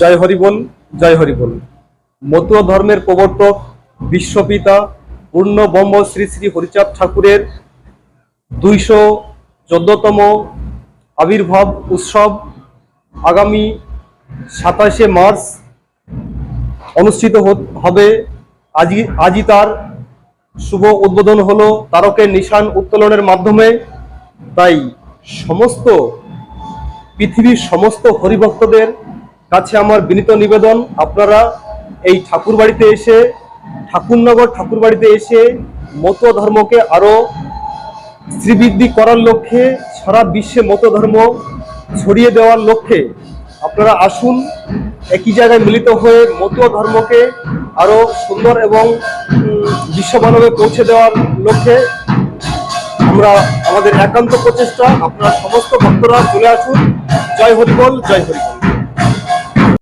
জয় হরিবোল, জয় হরিবোল। মতুয়া ধর্মের প্রবর্তক বিশ্বপিতা পূর্ণ ব্রহ্ম শ্রী শ্রী হরিচাঁদ ঠাকুরের 214তম আবির্ভাব উৎসব আগামী 27শে মার্চ অনুষ্ঠিত হবে। আজই তার শুভ উদ্বোধন হলো তারকের নিশান উত্তোলনের মাধ্যমে। তাই সমস্ত পৃথিবীর সমস্ত হরিভক্তদের কাছে আমার বিনীত নিবেদন, আপনারা এই ঠাকুরবাড়িতে এসে, ঠাকুরনগর ঠাকুরবাড়িতে এসে মতুয়া ধর্মকে আরো শ্রীবৃদ্ধি করার লক্ষ্যে, সারা বিশ্বে মতুয়া ধর্ম ছড়িয়ে দেওয়ার লক্ষ্যে আপনারা আসুন। একই জায়গায় মিলিত হয়ে মতুয়া ধর্মকে আরো সুন্দর এবং বিশ্বমানবে পৌঁছে দেওয়ার লক্ষ্যে আমরা আমাদের একান্ত প্রচেষ্টা। আপনারা সমস্ত ভক্তরা চলে আসুন। জয় হরিবোল, জয় হরিবোল।